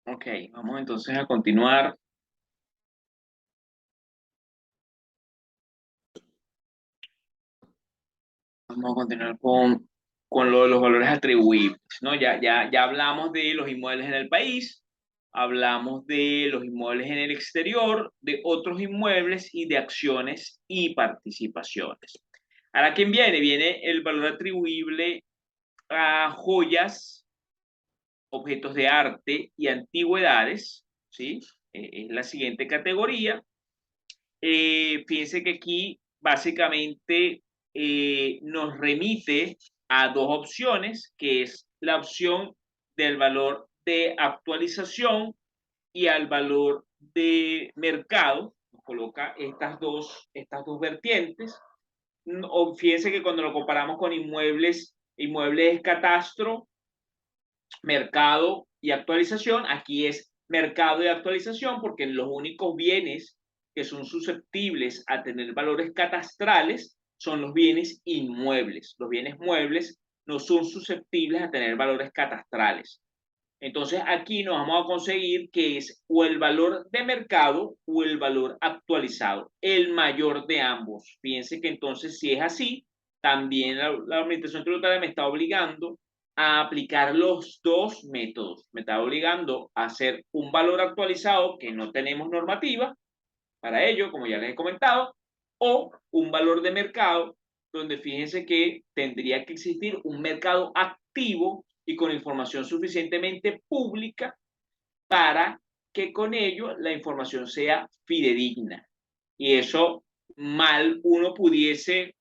Ok, vamos entonces a continuar. Vamos a continuar con lo de los valores atribuibles, ¿no? Ya hablamos de los inmuebles en el país, hablamos de los inmuebles en el exterior, de otros inmuebles y de acciones y participaciones. Ahora, ¿quién viene? Viene el valor atribuible a joyas, objetos de arte y antigüedades, ¿sí? Es la siguiente categoría. Fíjense que aquí básicamente nos remite a dos opciones, que es la opción del valor de actualización y al valor de mercado. Nos coloca estas dos vertientes. O fíjense que cuando lo comparamos con inmuebles, inmuebles es catastro, mercado y actualización. Aquí es mercado y actualización porque los únicos bienes que son susceptibles a tener valores catastrales son los bienes inmuebles. Los bienes muebles no son susceptibles a tener valores catastrales. Entonces aquí nos vamos a conseguir que es o el valor de mercado o el valor actualizado, el mayor de ambos. Fíjense que entonces si es así, también la Administración Tributaria me está obligando a aplicar los dos métodos. Me está obligando a hacer un valor actualizado que no tenemos normativa para ello, como ya les he comentado, o un valor de mercado donde fíjense que tendría que existir un mercado activo y con información suficientemente pública para que con ello la información sea fidedigna. Y eso mal uno pudiese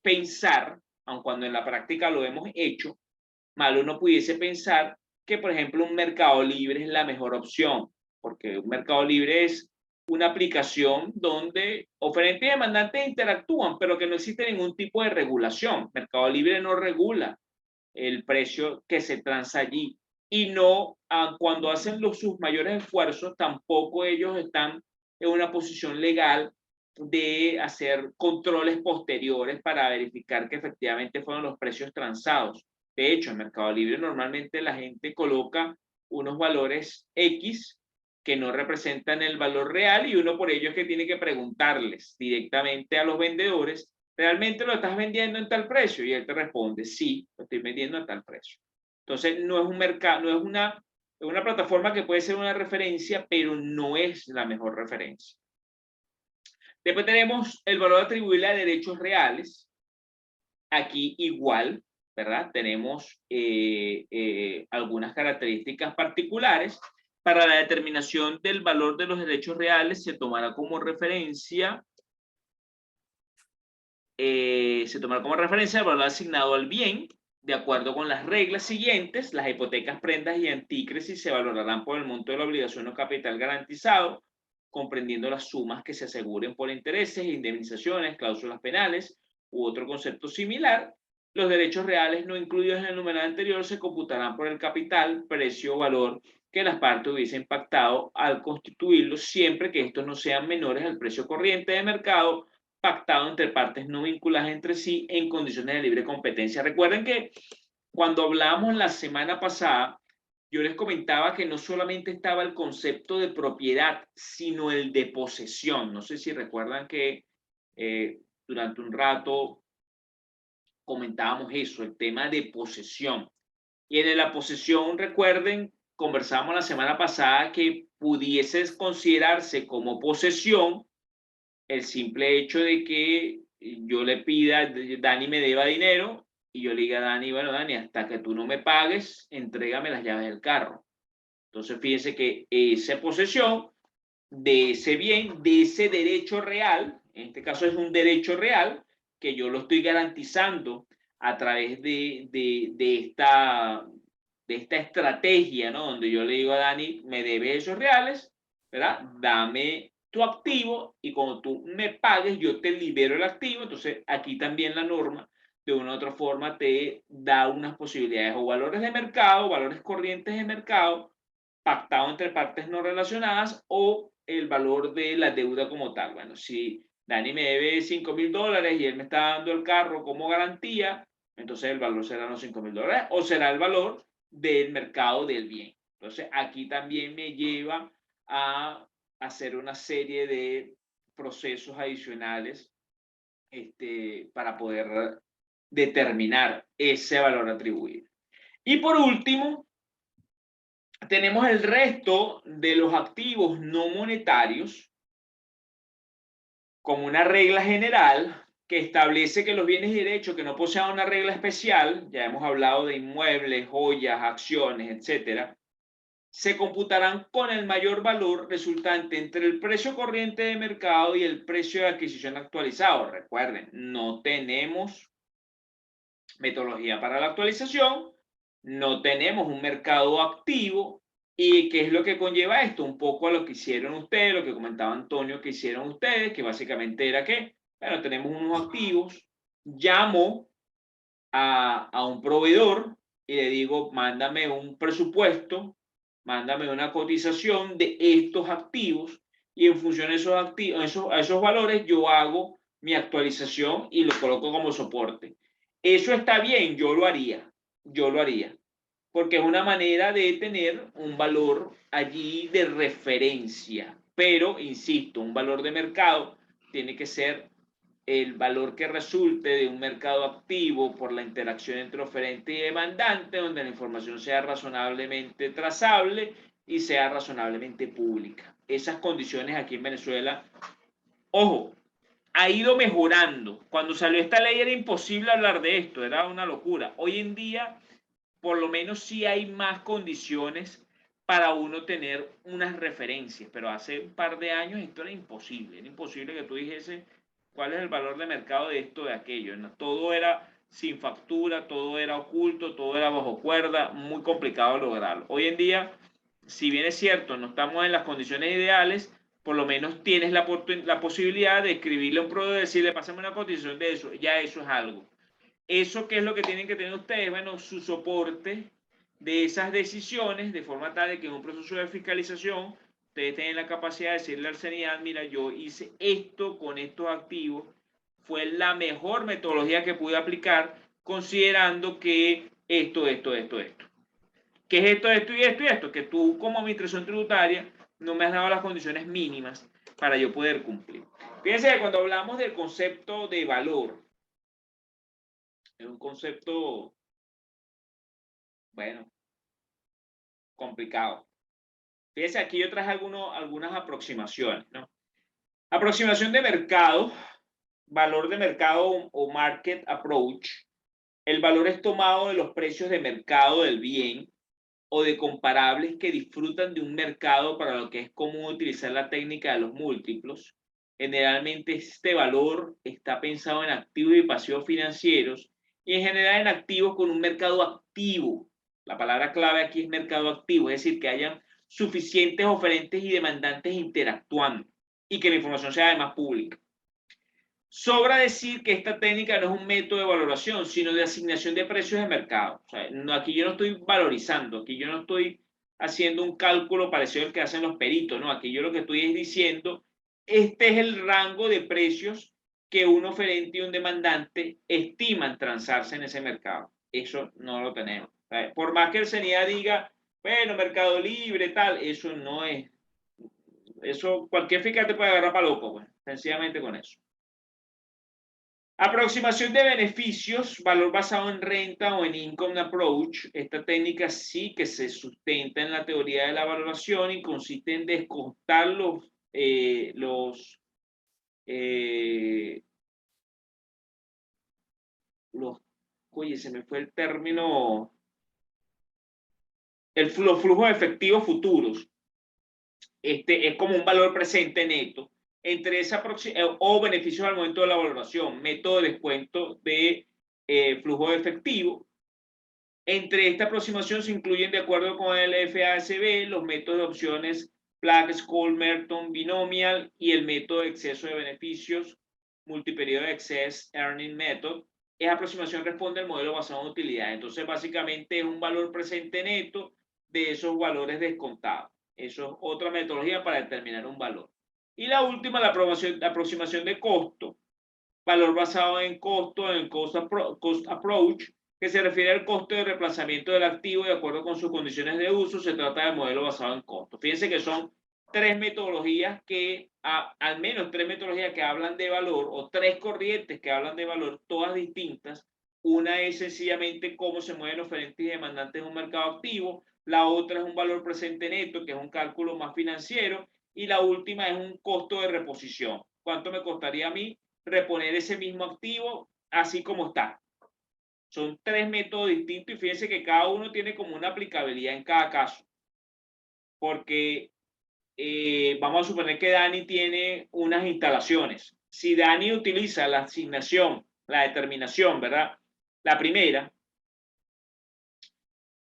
pensar, aun cuando en la práctica lo hemos hecho, mal uno pudiese pensar que, por ejemplo, un mercado libre es la mejor opción, porque un mercado libre es una aplicación donde oferente y demandante interactúan, pero que no existe ningún tipo de regulación. Mercado libre no regula el precio que se transa allí. Y no, cuando hacen sus mayores esfuerzos, tampoco ellos están en una posición legal de hacer controles posteriores para verificar que efectivamente fueron los precios transados. De hecho, en Mercado Libre normalmente la gente coloca unos valores X que no representan el valor real y uno por ello es que tiene que preguntarles directamente a los vendedores, ¿realmente lo estás vendiendo en tal precio? Y él te responde, sí, lo estoy vendiendo a tal precio. Entonces, no es un mercado, no es una plataforma que puede ser una referencia, pero no es la mejor referencia. Después tenemos el valor atribuible a derechos reales. Aquí igual, ¿verdad? Tenemos algunas características particulares. Para la determinación del valor de los derechos reales se tomará como referencia el valor asignado al bien, de acuerdo con las reglas siguientes. Las hipotecas, prendas y antícresis se valorarán por el monto de la obligación o capital garantizado, comprendiendo las sumas que se aseguren por intereses, indemnizaciones, cláusulas penales u otro concepto similar. Los derechos reales no incluidos en el numeral anterior se computarán por el capital, precio o valor que las partes hubiesen pactado al constituirlos, siempre que estos no sean menores al precio corriente de mercado pactado entre partes no vinculadas entre sí en condiciones de libre competencia. Recuerden que cuando hablamos la semana pasada, yo les comentaba que no solamente estaba el concepto de propiedad, sino el de posesión. No sé si recuerdan que durante un rato comentábamos eso, el tema de posesión. Y en la posesión, recuerden, conversamos la semana pasada que pudiese considerarse como posesión el simple hecho de que yo le pida, Dani me deba dinero y yo le diga a Dani, bueno, Dani, hasta que tú no me pagues, entrégame las llaves del carro. Entonces, fíjense que esa posesión de ese bien, de ese derecho real, en este caso es un derecho real, que yo lo estoy garantizando a través de esta estrategia, ¿no? Donde yo le digo a Dani, me debes esos reales, ¿verdad? Dame tu activo y cuando tú me pagues, yo te libero el activo. Entonces, aquí también la norma, de una u otra forma, te da unas posibilidades o valores de mercado, valores corrientes de mercado, pactado entre partes no relacionadas o el valor de la deuda como tal. Bueno, si Dani me debe $5,000 y él me está dando el carro como garantía, entonces el valor será los $5,000 o será el valor del mercado del bien. Entonces, aquí también me lleva a hacer una serie de procesos adicionales para poder determinar ese valor atribuido. Y por último, tenemos el resto de los activos no monetarios como una regla general que establece que los bienes y derechos que no posean una regla especial, ya hemos hablado de inmuebles, joyas, acciones, etcétera, se computarán con el mayor valor resultante entre el precio corriente de mercado y el precio de adquisición actualizado. Recuerden, no tenemos metodología para la actualización, no tenemos un mercado activo. ¿Y qué es lo que conlleva esto? Un poco a lo que hicieron ustedes, lo que comentaba Antonio que hicieron ustedes, que básicamente era que, bueno, tenemos unos activos, llamo a un proveedor y le digo, mándame un presupuesto, mándame una cotización de estos activos y en función de esos activos, esos valores yo hago mi actualización y lo coloco como soporte. Eso está bien, yo lo haría, porque es una manera de tener un valor allí de referencia, pero, insisto, un valor de mercado tiene que ser el valor que resulte de un mercado activo por la interacción entre oferente y demandante, donde la información sea razonablemente trazable y sea razonablemente pública. Esas condiciones aquí en Venezuela, ojo, ha ido mejorando. Cuando salió esta ley era imposible hablar de esto, era una locura. Hoy en día, por lo menos sí hay más condiciones para uno tener unas referencias, pero hace un par de años esto era imposible que tú dijese cuál es el valor de mercado de esto, de aquello, ¿no? Todo era sin factura, todo era oculto, todo era bajo cuerda, muy complicado lograrlo. Hoy en día, si bien es cierto, no estamos en las condiciones ideales, por lo menos tienes la posibilidad de escribirle a un proveedor y decirle, pásame una cotización de eso, ya eso es algo. ¿Eso qué es lo que tienen que tener ustedes? Bueno, su soporte de esas decisiones, de forma tal de que en un proceso de fiscalización ustedes tengan la capacidad de decirle al CENIAT, mira, yo hice esto con estos activos, fue la mejor metodología que pude aplicar, considerando que esto, ¿qué es esto y esto? Que tú como administración tributaria no me has dado las condiciones mínimas para yo poder cumplir. Fíjense que cuando hablamos del concepto de valor, es un concepto, bueno, complicado. Fíjense, aquí yo traje algunas aproximaciones, ¿no? Aproximación de mercado, valor de mercado o market approach. El valor es tomado de los precios de mercado del bien o de comparables que disfrutan de un mercado para lo que es común utilizar la técnica de los múltiplos. Generalmente este valor está pensado en activos y pasivos financieros y en general en activos con un mercado activo. La palabra clave aquí es mercado activo, es decir, que hayan suficientes oferentes y demandantes interactuando y que la información sea además pública. Sobra decir que esta técnica no es un método de valoración, sino de asignación de precios de mercado. O sea, no, aquí yo no estoy valorizando, aquí yo no estoy haciendo un cálculo parecido al que hacen los peritos, no, aquí yo lo que estoy es diciendo, este es el rango de precios que un oferente y un demandante estiman transarse en ese mercado. Eso no lo tenemos. O sea, por más que el CENIA diga, bueno, mercado libre, tal, eso no es, eso cualquier fiscal te puede agarrar para loco, pues, sencillamente con eso. Aproximación de beneficios, valor basado en renta o en income approach. Esta técnica sí que se sustenta en la teoría de la valoración y consiste en descontar eh, oye, se me fue el término, los flujos efectivos futuros. Es como un valor presente neto entre esa o beneficios al momento de la valoración, método de descuento de flujo de efectivo. Entre esta aproximación se incluyen, de acuerdo con el FASB, los métodos de opciones Black, Scholes, Merton, Binomial y el método de exceso de beneficios, Multiperiodo Excess Earning Method. Esa aproximación responde al modelo basado en utilidad. Entonces, básicamente es un valor presente neto de esos valores descontados. Eso es otra metodología para determinar un valor. Y la última, la aproximación de costo, valor basado en costo, en cost approach, que se refiere al costo de reemplazamiento del activo de acuerdo con sus condiciones de uso. Se trata de modelo basado en costo. Fíjense que son tres metodologías que, al menos tres metodologías que hablan de valor, o tres corrientes que hablan de valor, todas distintas. Una es sencillamente cómo se mueven oferentes y demandantes en un mercado activo. La otra es un valor presente neto, que es un cálculo más financiero. Y la última es un costo de reposición. ¿Cuánto me costaría a mí reponer ese mismo activo así como está? Son tres métodos distintos y fíjense que cada uno tiene como una aplicabilidad en cada caso. Porque vamos a suponer que Dani tiene unas instalaciones. Si Dani utiliza la asignación, la determinación, ¿verdad? La primera,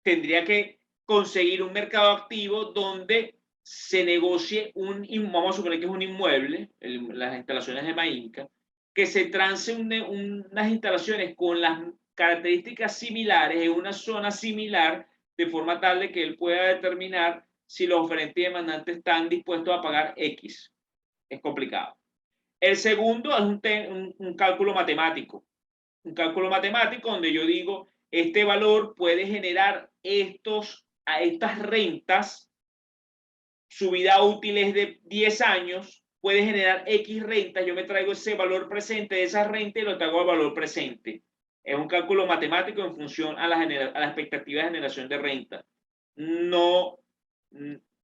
tendría que conseguir un mercado activo donde se negocie vamos a suponer que es un inmueble, las instalaciones de Mainca, que se trance unas instalaciones con las características similares en una zona similar, de forma tal de que él pueda determinar si los oferentes y demandantes están dispuestos a pagar X. Es complicado. El segundo es un cálculo matemático. Un cálculo matemático donde yo digo, este valor puede generar a estas rentas, su vida útil es de 10 años, puede generar X rentas, yo me traigo ese valor presente de esa renta y lo traigo al valor presente. Es un cálculo matemático en función a la expectativa de generación de renta. No,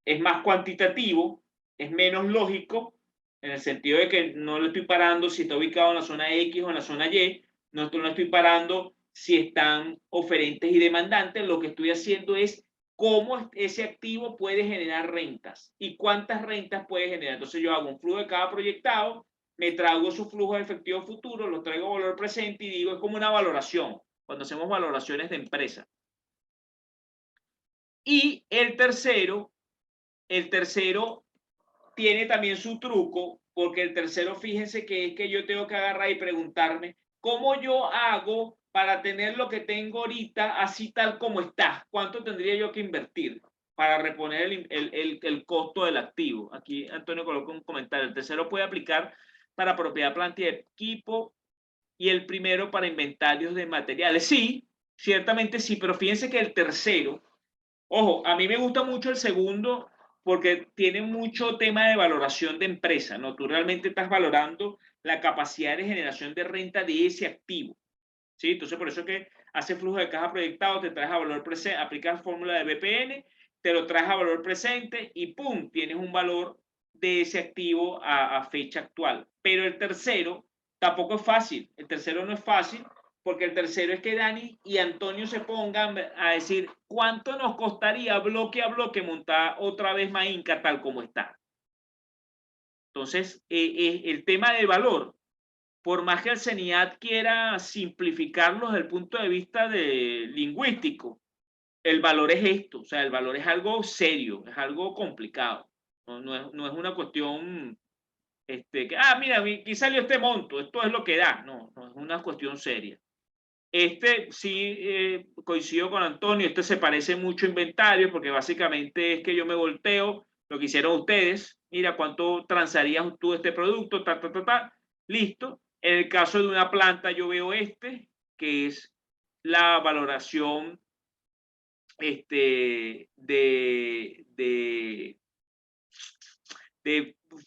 es más cuantitativo, es menos lógico, en el sentido de que no le estoy parando si está ubicado en la zona X o en la zona Y, no estoy parando si están oferentes y demandantes, lo que estoy haciendo es cómo ese activo puede generar rentas y cuántas rentas puede generar. Entonces yo hago un flujo de cada proyectado, me traigo su flujo de efectivo futuro, lo traigo a valor presente y digo, es como una valoración, cuando hacemos valoraciones de empresa. Y el tercero tiene también su truco, porque el tercero, fíjense que es que yo tengo que agarrar y preguntarme, ¿cómo yo hago para tener lo que tengo ahorita así tal como está? ¿Cuánto tendría yo que invertir para reponer el costo del activo? Aquí Antonio coloca un comentario. El tercero puede aplicar para propiedad, planta y equipo, y el primero para inventarios de materiales. Sí, ciertamente sí, pero fíjense que el tercero, ojo, a mí me gusta mucho el segundo porque tiene mucho tema de valoración de empresa, ¿no? Tú realmente estás valorando la capacidad de generación de renta de ese activo, ¿sí? Entonces, por eso que hace flujo de caja proyectado, te traes a valor presente, aplicas fórmula de BPN, te lo traes a valor presente y ¡pum! Tienes un valor de ese activo a fecha actual. Pero el tercero tampoco es fácil, el tercero no es fácil porque el tercero es que Dani y Antonio se pongan a decir cuánto nos costaría bloque a bloque montar otra vez Mainca tal como está. Entonces, el tema del valor, por más que el CENIAT quiera simplificarlo desde el punto de vista lingüístico, el valor es esto, o sea, el valor es algo serio, es algo complicado. No es una cuestión que, mira, aquí salió este monto, esto es lo que da. No es una cuestión seria. Sí, coincido con Antonio, se parece mucho a inventario porque básicamente es que yo me volteo lo que hicieron ustedes, mira cuánto transarías tú este producto, listo. En el caso de una planta yo veo que es la valoración de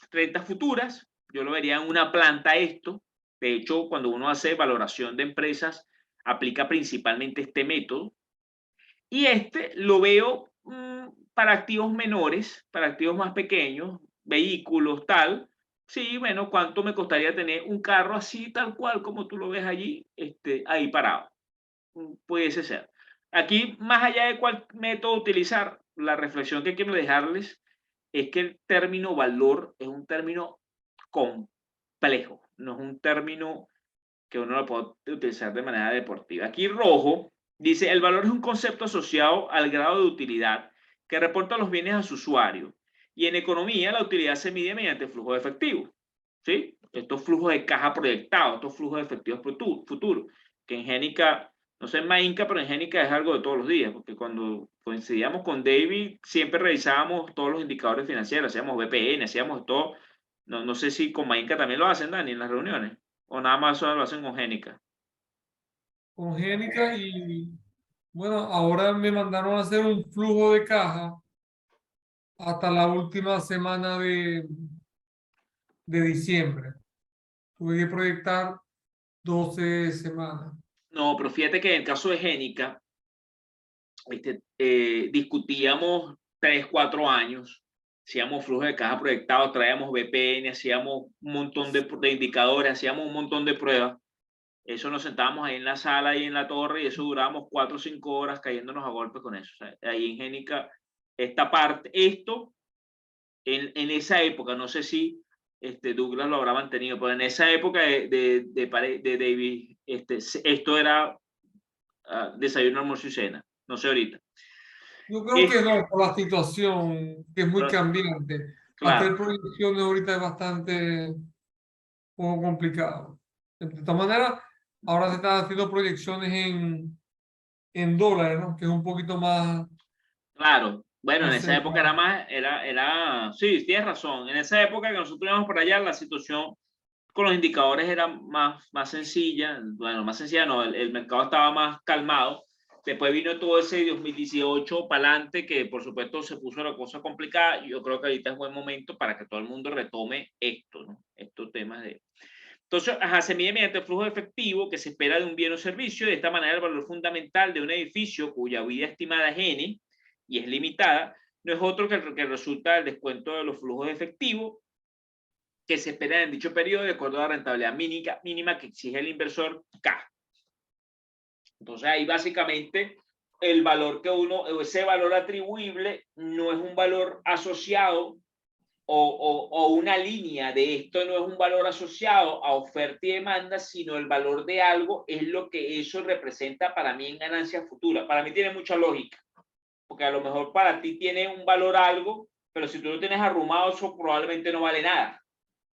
rentas futuras, yo lo vería en una planta esto. De hecho, cuando uno hace valoración de empresas, aplica principalmente este método. Y lo veo para activos menores, para activos más pequeños, vehículos, tal. Sí, bueno, ¿cuánto me costaría tener un carro así, tal cual, como tú lo ves allí, ahí parado? Pudiese ser. Aquí, más allá de cuál método utilizar, la reflexión que quiero dejarles es que el término valor es un término complejo, no es un término que uno lo puede utilizar de manera deportiva. Aquí Rojo dice, el valor es un concepto asociado al grado de utilidad que reporta los bienes a su usuario. Y en economía la utilidad se mide mediante flujo de efectivo. ¿Sí? Estos flujos de caja proyectados, estos flujos de efectivos futuros, que en Génica, no sé en Mainca, pero en Génica es algo de todos los días, porque cuando coincidíamos con David, siempre revisábamos todos los indicadores financieros, hacíamos VPN, hacíamos todo. No sé si con Mainca también lo hacen, Dani, en las reuniones. O nada más solo lo hacen con Génica. con Génica y bueno, ahora me mandaron a hacer un flujo de caja hasta la última semana de diciembre. Tuve que proyectar 12 semanas. No, pero fíjate que en el caso de Génica, discutíamos 3, 4 años, hacíamos flujo de caja proyectados, traíamos VPN, hacíamos un montón de indicadores, hacíamos un montón de pruebas. Eso nos sentábamos ahí en la sala y en la torre y eso durábamos 4 o 5 horas cayéndonos a golpes con eso. O sea, ahí en Génica, esta parte, esto, en esa época, no sé si Douglas lo habrá mantenido, pero en esa época de David, esto era desayuno, almuerzo y cena. No sé ahorita. Yo creo Es, que no, por la situación que es muy pero, cambiante. Hacer claro, proyecciones ahorita es bastante un poco complicado. De todas maneras, ahora se están haciendo proyecciones en dólares, ¿no? Que es un poquito más, claro. Bueno, en más esa época era cercano. más, sí, tienes razón. En esa época que nosotros íbamos por allá, la situación con los indicadores era más sencilla. Bueno, más sencilla no, el mercado estaba más calmado. Después vino todo ese 2018 para adelante, que por supuesto se puso la cosa complicada. Yo creo que ahorita es buen momento para que todo el mundo retome esto, ¿no? Estos temas de... Entonces, se mide mediante el flujo de efectivo que se espera de un bien o servicio. De esta manera, el valor fundamental de un edificio cuya vida estimada es N y es limitada, no es otro que el que resulta del descuento de los flujos de efectivo que se esperan en dicho periodo de acuerdo a la rentabilidad mínima que exige el inversor K. Entonces ahí básicamente el valor que uno, ese valor atribuible no es un valor asociado o una línea de esto no es un valor asociado a oferta y demanda, sino el valor de algo es lo que eso representa para mí en ganancia futura. Para mí tiene mucha lógica, porque a lo mejor para ti tiene un valor algo, pero si tú lo tienes arrumado, eso probablemente no vale nada.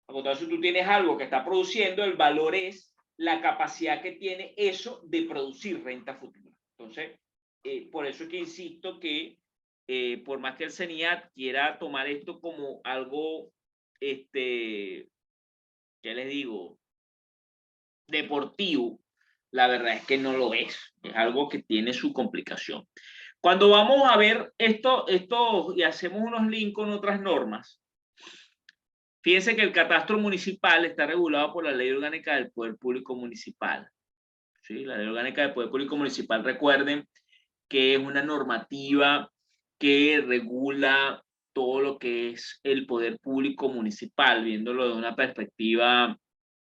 Entonces, si tú tienes algo que está produciendo, el valor es la capacidad que tiene eso de producir renta futura. Entonces, por eso es que insisto que por más que el CENIAT quiera tomar esto como algo, ¿qué les digo? Deportivo, la verdad es que no lo es. Es algo que tiene su complicación. Cuando vamos a ver esto y hacemos unos links con otras normas, fíjense que el catastro municipal está regulado por la Ley Orgánica del Poder Público Municipal. ¿Sí? La Ley Orgánica del Poder Público Municipal, recuerden que es una normativa que regula todo lo que es el poder público municipal, viéndolo de una perspectiva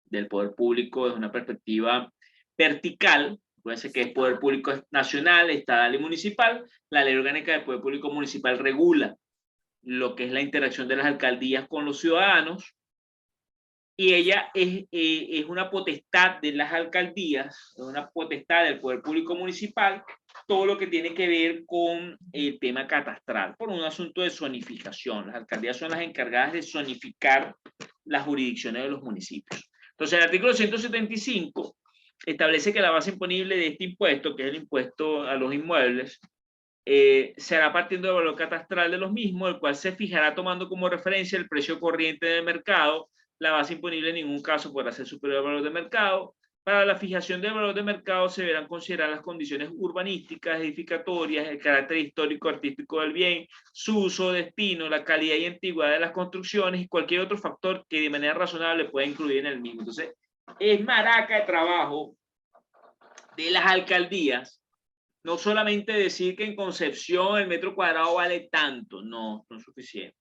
del poder público, desde una perspectiva vertical. Acuérdense que el poder público es nacional, estatal y municipal. La Ley Orgánica del Poder Público Municipal regula lo que es la interacción de las alcaldías con los ciudadanos, y ella es una potestad de las alcaldías, es una potestad del Poder Público Municipal, todo lo que tiene que ver con el tema catastral, por un asunto de zonificación. Las alcaldías son las encargadas de zonificar las jurisdicciones de los municipios. Entonces, el artículo 175 establece que la base imponible de este impuesto, que es el impuesto a los inmuebles, será partiendo del valor catastral de los mismos, el cual se fijará tomando como referencia el precio corriente del mercado. La base imponible en ningún caso podrá ser superior al valor de mercado. Para la fijación del valor de mercado se deberán considerar las condiciones urbanísticas, edificatorias, el carácter histórico artístico del bien, su uso, destino, la calidad y antigüedad de las construcciones y cualquier otro factor que de manera razonable pueda incluir en el mismo. Entonces, es maraca de trabajo de las alcaldías no solamente decir que en Concepción el metro cuadrado vale tanto, no, no es suficiente.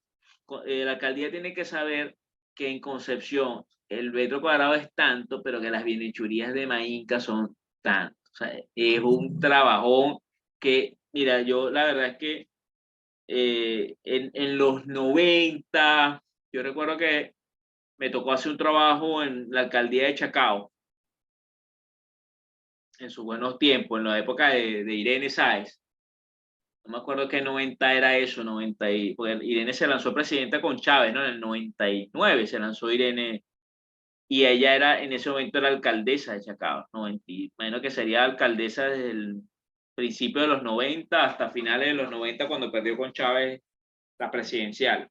La alcaldía tiene que saber que en Concepción el metro cuadrado es tanto, pero que las bienhechurías de Mainca son tanto. O sea, es un trabajón que, mira, yo la verdad es que en los 90, yo recuerdo que me tocó hacer un trabajo en la alcaldía de Chacao, en sus buenos tiempos, en la época de Irene Sáez. No me acuerdo qué 90 era eso, 90 y, porque Irene se lanzó presidenta con Chávez, ¿no? En el 99 se lanzó Irene y ella era, en ese momento era alcaldesa de Chacao, 90, imagino que sería alcaldesa desde el principio de los 90 hasta finales de los 90 cuando perdió con Chávez la presidencial.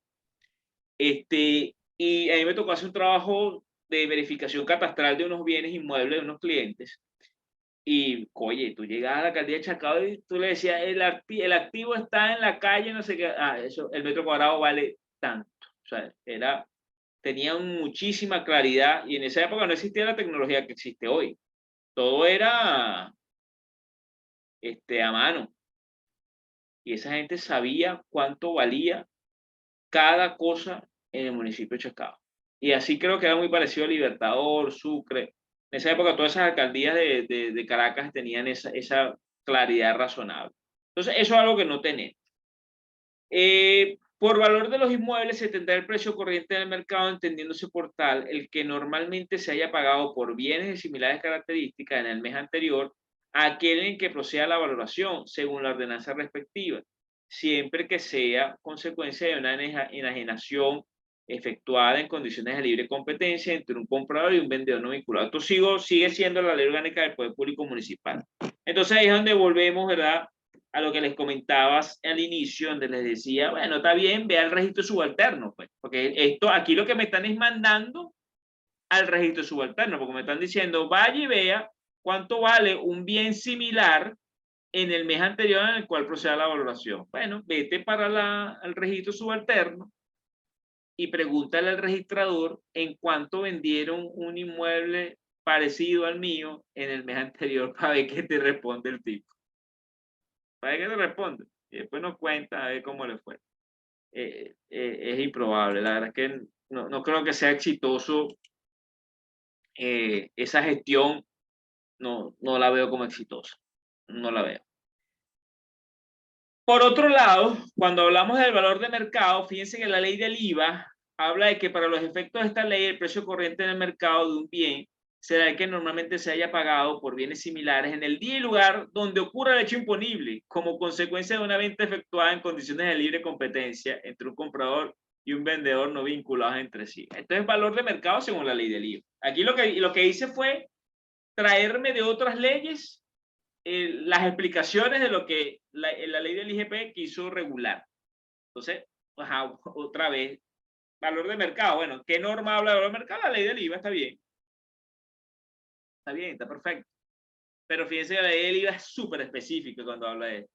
Y a mí me tocó hacer un trabajo de verificación catastral de unos bienes inmuebles de unos clientes Y, oye, tú llegabas a la alcaldía de Chacao y tú le decías, el activo está en la calle, no sé qué, eso, el metro cuadrado vale tanto. O sea, tenía muchísima claridad y en esa época no existía la tecnología que existe hoy. Todo era a mano. Y esa gente sabía cuánto valía cada cosa en el municipio de Chacao. Y así creo que era muy parecido a Libertador, Sucre. En esa época todas esas alcaldías de Caracas tenían esa claridad razonable. Entonces, eso es algo que no tenemos. Por valor de los inmuebles se tendrá el precio corriente del mercado, entendiéndose por tal el que normalmente se haya pagado por bienes de similares características en el mes anterior a aquel en que proceda la valoración, según la ordenanza respectiva, siempre que sea consecuencia de una enajenación efectuada en condiciones de libre competencia entre un comprador y un vendedor no vinculado. Esto sigue siendo la ley orgánica del Poder Público Municipal. Entonces ahí es donde volvemos, ¿verdad?, a lo que les comentabas al inicio, donde les decía, bueno, está bien, vea el registro subalterno, pues, porque esto, aquí lo que me están es mandando al registro subalterno, porque me están diciendo, vaya y vea cuánto vale un bien similar en el mes anterior en el cual proceda la valoración. Bueno, vete para el registro subalterno y pregúntale al registrador en cuánto vendieron un inmueble parecido al mío en el mes anterior para ver qué te responde el tipo. Para ver qué te responde. Y después nos cuenta a ver cómo le fue. Es improbable, la verdad es que no creo que sea exitoso esa gestión, no la veo como exitosa, no la veo. Por otro lado, cuando hablamos del valor de mercado, fíjense que la ley del IVA habla de que para los efectos de esta ley el precio corriente en el mercado de un bien será el que normalmente se haya pagado por bienes similares en el día y lugar donde ocurra el hecho imponible, como consecuencia de una venta efectuada en condiciones de libre competencia entre un comprador y un vendedor no vinculados entre sí. Esto es valor de mercado según la ley del IVA. Aquí lo que hice fue traerme de otras leyes las explicaciones de lo que la ley del IGP quiso regular. Entonces, ajá, otra vez, valor de mercado. Bueno, ¿qué norma habla de valor de mercado? La ley del IVA, está bien, está perfecto. Pero fíjense que la ley del IVA es súper específica cuando habla de esto.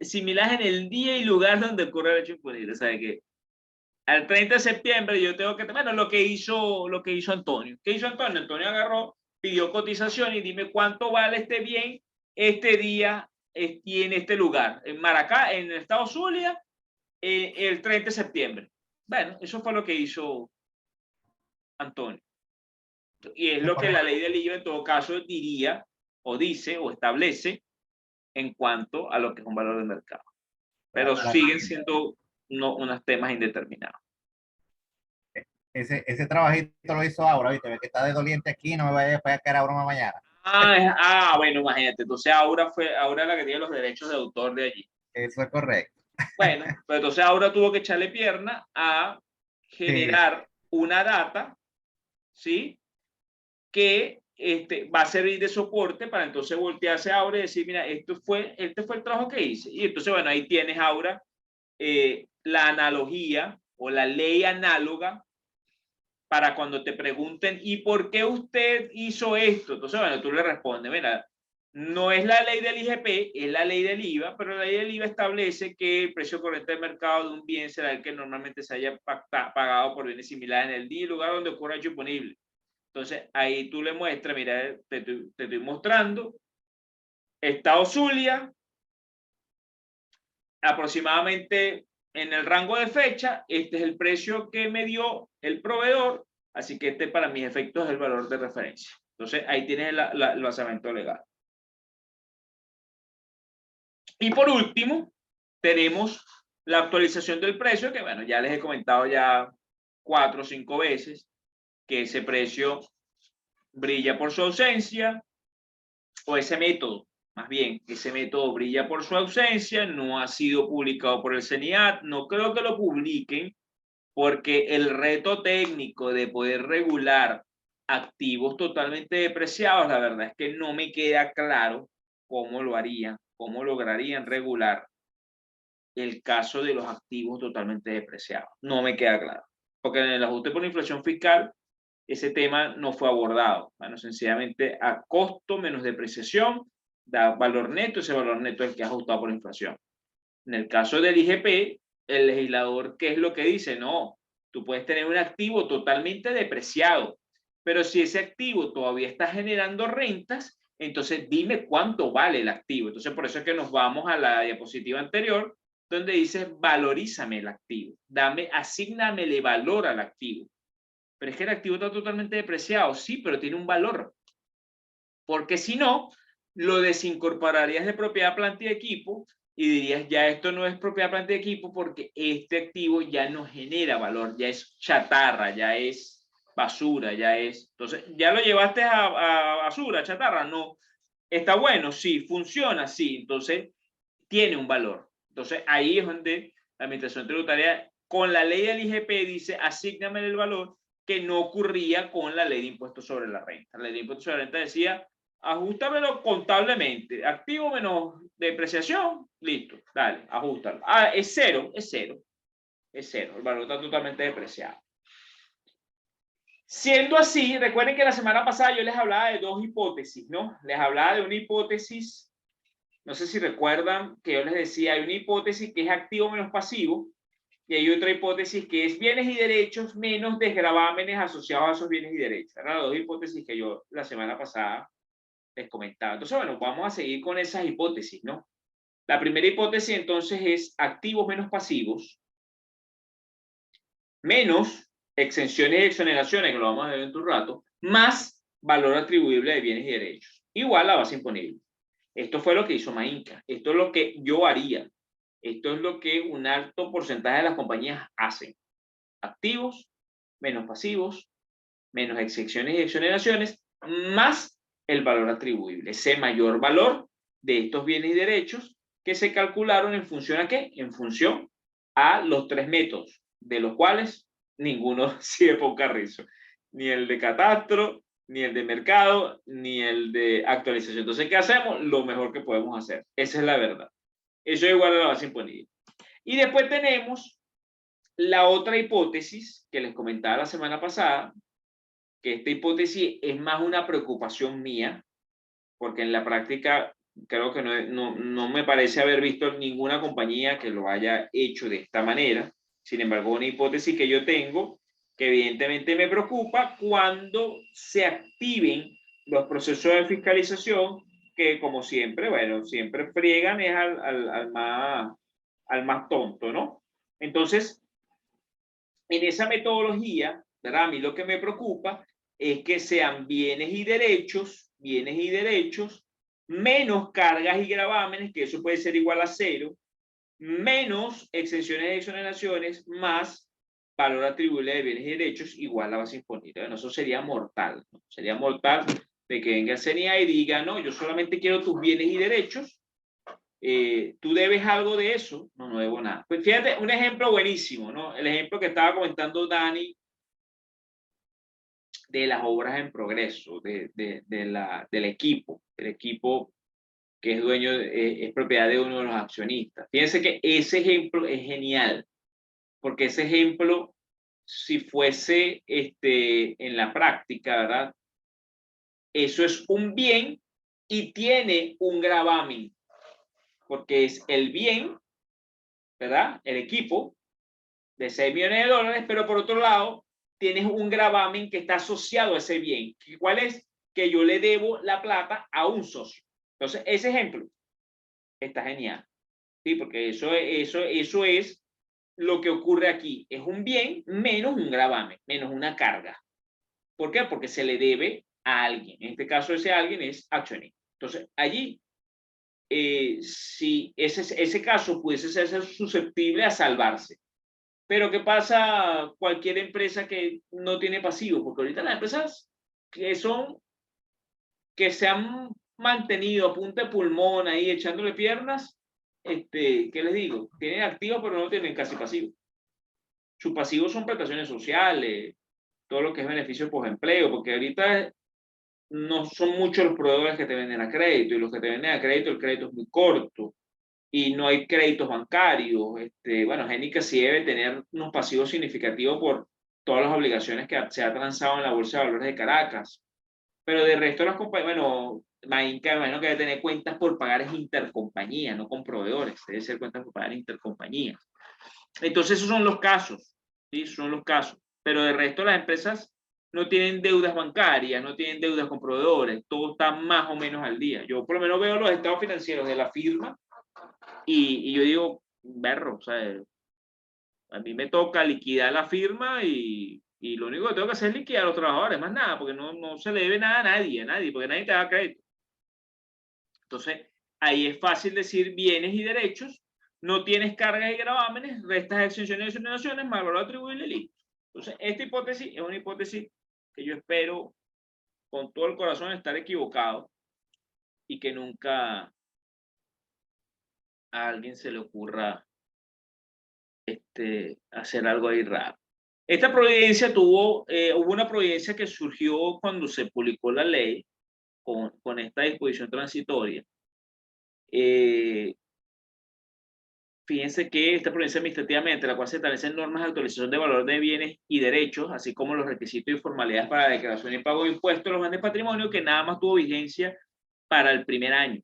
Similar en el día y lugar donde ocurre el hecho imponible. O sea, que al 30 de septiembre yo tengo que, bueno, lo que hizo Antonio. ¿Qué hizo Antonio? Antonio agarró, pidió cotización y dime cuánto vale este bien este día y en este lugar, en Maracá, en el estado Zulia, el 30 de septiembre. Bueno, eso fue lo que hizo Antonio. Y es lo que la ley del IVA en todo caso diría, o dice, o establece en cuanto a lo que es un valor de mercado. Pero siguen siendo unos temas indeterminados. Ese trabajito lo hizo Aura, ¿viste? Ve que está de doliente aquí, no me vaya a caer a broma mañana. Bueno, imagínate. Entonces Aura la que tiene los derechos de autor de allí. Eso es correcto. Bueno, pues entonces Aura tuvo que echarle pierna a generar una data, ¿sí? Que va a servir de soporte para entonces voltearse a Aura y decir, mira, este fue el trabajo que hice. Y entonces, bueno, ahí tienes, Aura, la analogía o la ley análoga para cuando te pregunten, ¿y por qué usted hizo esto? Entonces, bueno, tú le respondes, mira, no es la ley del IGP, es la ley del IVA, pero la ley del IVA establece que el precio corriente del mercado de un bien será el que normalmente se haya pagado por bienes similares en el día y lugar donde ocurra hecho imponible. Entonces, ahí tú le muestras, mira, te estoy mostrando, Estado Zulia, aproximadamente en el rango de fecha, este es el precio que me dio el proveedor, así que para mis efectos es el valor de referencia. Entonces, ahí tienes el basamento legal. Y por último, tenemos la actualización del precio, que bueno, ya les he comentado ya 4 o 5 veces, que ese precio brilla por su ausencia, o ese método, más bien, ese método brilla por su ausencia, no ha sido publicado por el CENIAT, no creo que lo publiquen, porque el reto técnico de poder regular activos totalmente depreciados, la verdad es que no me queda claro cómo lo harían, cómo lograrían regular el caso de los activos totalmente depreciados. No me queda claro. Porque en el ajuste por inflación fiscal, ese tema no fue abordado. Bueno, sencillamente a costo menos depreciación da valor neto, ese valor neto es el que es ajustado por la inflación. En el caso del IGP, el legislador, ¿qué es lo que dice? No, tú puedes tener un activo totalmente depreciado, pero si ese activo todavía está generando rentas, entonces dime cuánto vale el activo. Entonces, por eso es que nos vamos a la diapositiva anterior, donde dice valorízame el activo, asígnamele valor al activo. Pero es que el activo está totalmente depreciado, sí, pero tiene un valor. Porque si no, lo desincorporarías de propiedad, planta y equipo y dirías, ya esto no es propiedad, planta y equipo porque este activo ya no genera valor, ya es chatarra, ya es basura, ya es... Entonces, ¿ya lo llevaste a basura, chatarra? No. ¿Está bueno? Sí. ¿Funciona? Sí. Entonces, tiene un valor. Entonces, ahí es donde la administración tributaria, con la ley del IGP, dice, asígname el valor, que no ocurría con la ley de impuestos sobre la renta. La ley de impuestos sobre la renta decía, ajustamelo contablemente, activo menos depreciación, listo, dale, ajustalo. Ah, es cero, es cero, es cero, el valor está totalmente depreciado. Siendo así, recuerden que la semana pasada yo les hablaba de dos hipótesis, ¿no? Les hablaba de una hipótesis, no sé si recuerdan que yo les decía, hay una hipótesis que es activo menos pasivo, y hay otra hipótesis que es bienes y derechos menos desgravámenes asociados a esos bienes y derechos. Eran las dos hipótesis que yo la semana pasada les comentaba. Entonces, bueno, vamos a seguir con esas hipótesis, ¿no? La primera hipótesis entonces es activos menos pasivos, menos exenciones y exoneraciones, que lo vamos a ver en un rato, más valor atribuible de bienes y derechos, igual a base imponible. Esto fue lo que hizo Mainca. Esto es lo que yo haría. Esto es lo que un alto porcentaje de las compañías hacen. Activos menos pasivos, menos exenciones y exoneraciones, más el valor atribuible, ese mayor valor de estos bienes y derechos que se calcularon en función a qué? En función a los tres métodos, de los cuales ninguno sirve por un carrizo, ni el de catastro, ni el de mercado, ni el de actualización. Entonces, ¿qué hacemos? Lo mejor que podemos hacer. Esa es la verdad. Eso es igual a la base imponible. Y después tenemos la otra hipótesis que les comentaba la semana pasada, que esta hipótesis es más una preocupación mía, porque en la práctica creo que no me parece haber visto ninguna compañía que lo haya hecho de esta manera. Sin embargo, una hipótesis que yo tengo, que evidentemente me preocupa cuando se activen los procesos de fiscalización, que como siempre, bueno, siempre friegan es al más tonto, ¿no? Entonces, en esa metodología, ¿verdad? A mí lo que me preocupa es que sean bienes y derechos, menos cargas y gravámenes, que eso puede ser igual a cero, menos exenciones y exoneraciones, más valor atribuible de bienes y derechos igual a base imponible. Bueno, eso sería mortal, ¿no? Sería mortal de que venga el CNA y diga, no, yo solamente quiero tus bienes y derechos, ¿tú debes algo de eso? No, no debo nada. Pues fíjate, un ejemplo buenísimo, ¿no? El ejemplo que estaba comentando Dani de las obras en progreso, del equipo que es dueño, es propiedad de uno de los accionistas. Fíjense que ese ejemplo es genial, porque ese ejemplo, si fuese en la práctica, ¿verdad? Eso es un bien y tiene un gravamen, porque es el bien, ¿verdad? El equipo de 6 millones de dólares, pero por otro lado, tienes un gravamen que está asociado a ese bien. ¿Cuál es? Que yo le debo la plata a un socio. Entonces, ese ejemplo está genial. ¿Sí? Porque eso es lo que ocurre aquí. Es un bien menos un gravamen, menos una carga. ¿Por qué? Porque se le debe a alguien. En este caso, ese alguien es accionista. Entonces, allí, si ese caso pudiese ser susceptible a salvarse. Pero ¿qué pasa cualquier empresa que no tiene pasivo? Porque ahorita las empresas que se han mantenido a punta de pulmón ahí echándole piernas, ¿qué les digo? Tienen activos pero no tienen casi pasivo. Sus pasivos son prestaciones sociales, todo lo que es beneficio por empleo, porque ahorita no son muchos los proveedores que te venden a crédito, y los que te venden a crédito, el crédito es muy corto, y no hay créditos bancarios. Bueno, Génica sí debe tener unos pasivos significativos todas las obligaciones que se ha transado en la Bolsa de Valores de Caracas. Pero de resto las compañías, bueno, Mainca, imagino que debe tener cuentas por pagar es intercompañía, no con proveedores, debe ser cuentas por pagar intercompañía. Entonces esos son los casos, ¿sí? Son los casos. Pero de resto las empresas no tienen deudas bancarias, no tienen deudas con proveedores, todo está más o menos al día. Yo por lo menos veo los estados financieros de la firma y yo digo, berro, o sea, a mí me toca liquidar la firma y lo único que tengo que hacer es liquidar a los trabajadores, más nada, porque no se le debe nada a nadie, porque nadie te da crédito. Entonces, ahí es fácil decir bienes y derechos, no tienes cargas y gravámenes, restas, exenciones y exoneraciones, más valor atribuible y listo. Entonces, esta hipótesis es una hipótesis que yo espero con todo el corazón estar equivocado y que nunca a alguien se le ocurra hacer algo ahí raro. Esta providencia hubo una providencia que surgió cuando se publicó la ley con esta disposición transitoria. Fíjense que esta providencia administrativa mediante la cual se establecen normas de actualización de valor de bienes y derechos, así como los requisitos y formalidades para la declaración y pago de impuestos a los bienes de patrimonio, que nada más tuvo vigencia para el primer año.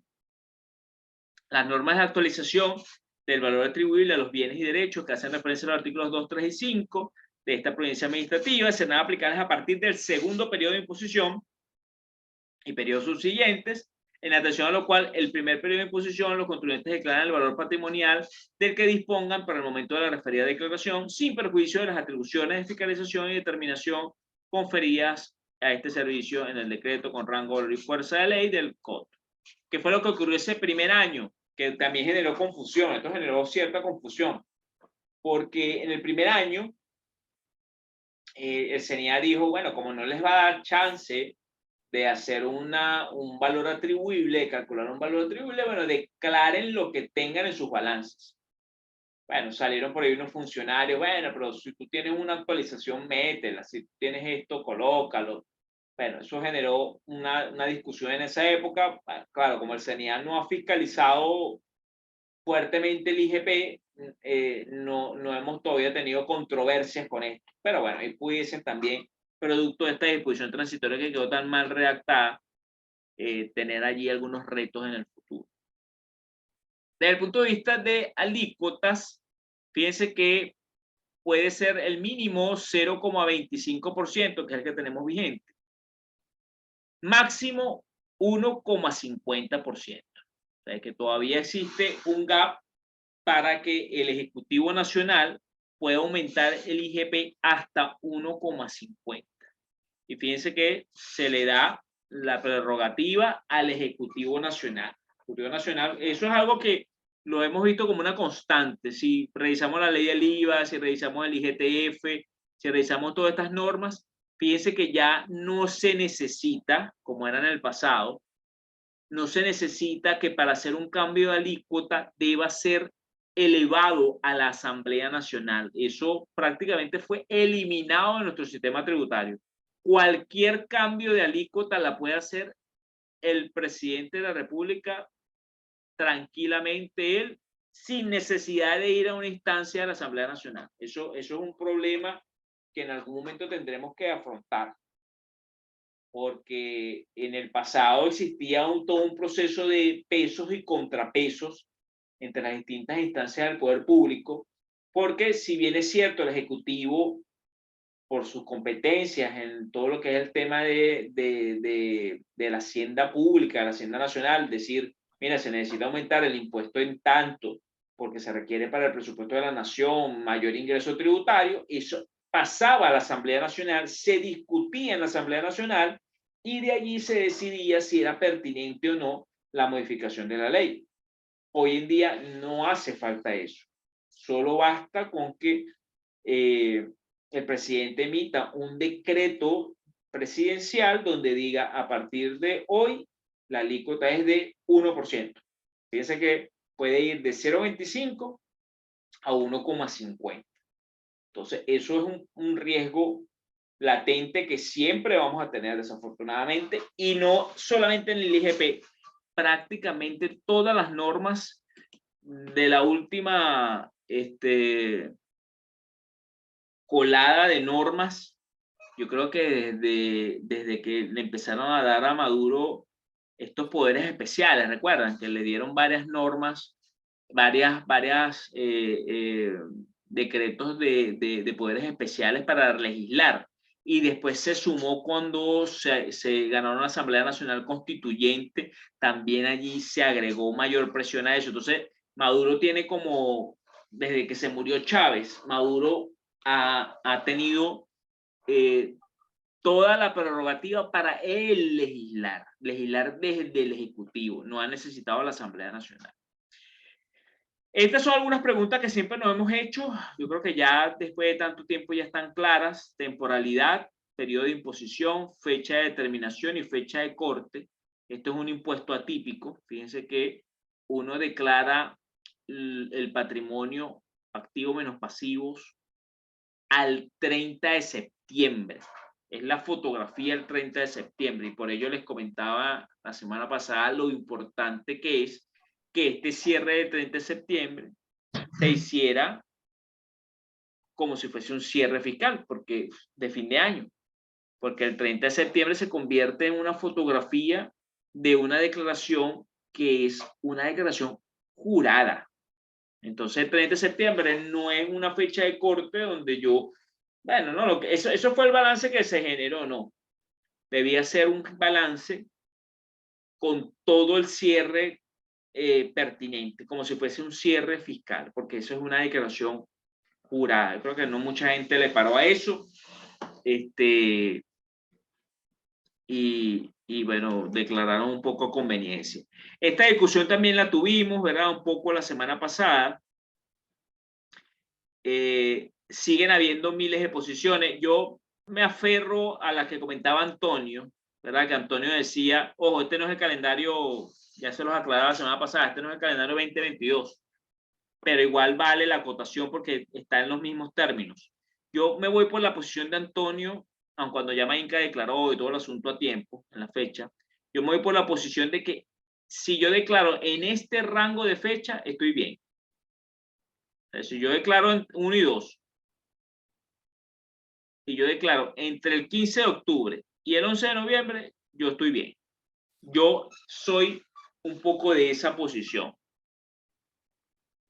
Las normas de actualización del valor atribuible a los bienes y derechos que hacen referencia a los artículos 2, 3 y 5 de esta providencia administrativa serán aplicadas a partir del segundo periodo de imposición y periodos subsiguientes, en atención a lo cual el primer periodo de imposición los contribuyentes declaran el valor patrimonial del que dispongan para el momento de la referida declaración, sin perjuicio de las atribuciones de fiscalización y determinación conferidas a este servicio en el decreto con rango, valor y fuerza de ley del COT. ¿Qué fue lo que ocurrió ese primer año? Que también generó confusión, esto generó cierta confusión, porque en el primer año el CENIA dijo, bueno, como no les va a dar chance de hacer un valor atribuible, de calcular un valor atribuible, bueno, declaren lo que tengan en sus balances. Bueno, salieron por ahí unos funcionarios, bueno, pero si tú tienes una actualización, métela, si tú tienes esto, colócalo. Bueno, eso generó una discusión en esa época. Claro, como el CENIA no ha fiscalizado fuertemente el IGP, no hemos todavía tenido controversias con esto. Pero bueno, ahí pudiesen también, producto de esta disposición transitoria que quedó tan mal redactada, tener allí algunos retos en el futuro. Desde el punto de vista de alícuotas, fíjense que puede ser el mínimo 0,25%, que es el que tenemos vigente. Máximo 1,50%. O sea, que todavía existe un gap para que el Ejecutivo Nacional pueda aumentar el IGP hasta 1,50. Y fíjense que se le da la prerrogativa al Ejecutivo Nacional. Ejecutivo Nacional, eso es algo que lo hemos visto como una constante. Si revisamos la ley del IVA, si revisamos el IGTF, si revisamos todas estas normas, fíjense que ya no se necesita, como era en el pasado, no se necesita que para hacer un cambio de alícuota deba ser elevado a la Asamblea Nacional. Eso prácticamente fue eliminado de nuestro sistema tributario. Cualquier cambio de alícuota la puede hacer el presidente de la República tranquilamente él, sin necesidad de ir a una instancia de la Asamblea Nacional. Eso es un problema que en algún momento tendremos que afrontar, porque en el pasado existía todo un proceso de pesos y contrapesos entre las distintas instancias del poder público, porque si bien es cierto, el Ejecutivo, por sus competencias en todo lo que es el tema de la hacienda pública, la hacienda nacional, decir, mira, se necesita aumentar el impuesto en tanto, porque se requiere para el presupuesto de la nación mayor ingreso tributario, eso pasaba a la Asamblea Nacional, se discutía en la Asamblea Nacional y de allí se decidía si era pertinente o no la modificación de la ley. Hoy en día no hace falta eso. Solo basta con que el presidente emita un decreto presidencial donde diga a partir de hoy la alícuota es de 1%. Fíjense que puede ir de 0,25 a 1,50. Entonces, eso es un riesgo latente que siempre vamos a tener desafortunadamente, y no solamente en el IGP, prácticamente todas las normas de la última colada de normas. Yo creo que desde que le empezaron a dar a Maduro estos poderes especiales, recuerdan que le dieron varias normas, varias decretos de poderes especiales para legislar. Y después se sumó cuando se ganó una Asamblea Nacional Constituyente, también allí se agregó mayor presión a eso. Entonces, Maduro tiene como, desde que se murió Chávez, Maduro ha tenido toda la prerrogativa para él legislar desde el Ejecutivo, no ha necesitado la Asamblea Nacional. Estas son algunas preguntas que siempre nos hemos hecho. Yo creo que ya después de tanto tiempo ya están claras. Temporalidad, periodo de imposición, fecha de determinación y fecha de corte. Esto es un impuesto atípico. Fíjense que uno declara el patrimonio activo menos pasivos al 30 de septiembre. Es la fotografía el 30 de septiembre y por ello les comentaba la semana pasada lo importante que es que este cierre del 30 de septiembre se hiciera como si fuese un cierre fiscal, porque de fin de año, porque el 30 de septiembre se convierte en una fotografía de una declaración que es una declaración jurada. Entonces el 30 de septiembre no es una fecha de corte donde yo, bueno, no, eso fue el balance que se generó, no. Debía ser un balance con todo el cierre pertinente, como si fuese un cierre fiscal, porque eso es una declaración jurada. Yo creo que no mucha gente le paró a eso. Y bueno, declararon un poco conveniencia. Esta discusión también la tuvimos, ¿verdad? Un poco la semana pasada. Siguen habiendo miles de posiciones. Yo me aferro a la que comentaba Antonio, ¿verdad? Que Antonio decía, ojo, este no es el calendario, ya se los aclaraba la semana pasada, este no es el calendario 2022, pero igual vale la acotación porque está en los mismos términos. Yo me voy por la posición de Antonio, aun cuando ya Inca declaró y todo el asunto a tiempo, en la fecha, yo me voy por la posición de que si yo declaro en este rango de fecha, estoy bien. Si yo declaro en 1 y 2, y yo declaro entre el 15 de octubre y el 11 de noviembre, yo estoy bien. Yo soy un poco de esa posición.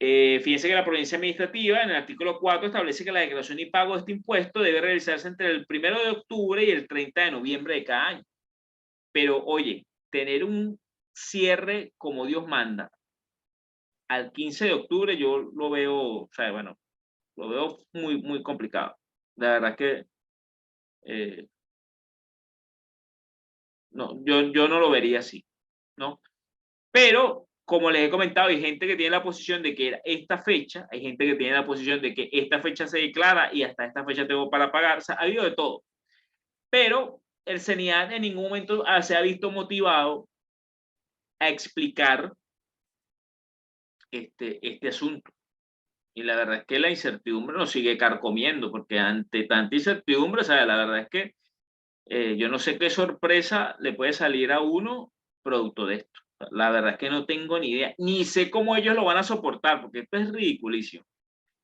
Fíjense que la provincia administrativa, en el artículo 4, establece que la declaración y pago de este impuesto debe realizarse entre el 1 de octubre y el 30 de noviembre de cada año. Pero, oye, tener un cierre como Dios manda al 15 de octubre, yo lo veo, o sea, bueno, lo veo muy, muy complicado. La verdad que no, yo no lo vería así, ¿no? Pero, como les he comentado, hay gente que tiene la posición de que esta fecha, hay gente que tiene la posición de que esta fecha se declara y hasta esta fecha tengo para pagar, o sea, ha habido de todo. Pero el CENIAT en ningún momento se ha visto motivado a explicar este asunto. Y la verdad es que la incertidumbre nos sigue carcomiendo, porque ante tanta incertidumbre, o sea, la verdad es que yo no sé qué sorpresa le puede salir a uno producto de esto. La verdad es que no tengo ni idea, ni sé cómo ellos lo van a soportar, porque esto es ridiculísimo.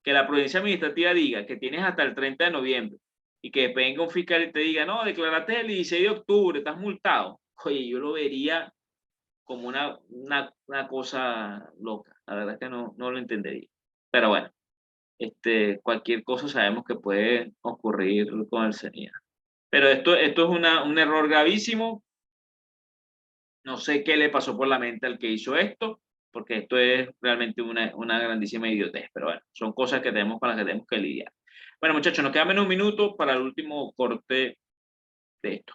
Que la provincia administrativa diga que tienes hasta el 30 de noviembre y que venga un fiscal y te diga, no, declaraste el 16 de octubre, estás multado. Oye, yo lo vería como una cosa loca. La verdad es que no lo entendería. Pero bueno, cualquier cosa sabemos que puede ocurrir con el CENIA. Pero esto es un error gravísimo. No sé qué le pasó por la mente al que hizo esto, porque esto es realmente una grandísima idiotez. Pero bueno, son cosas que tenemos con las que tenemos que lidiar. Bueno, muchachos, nos queda menos un minuto para el último corte de esto.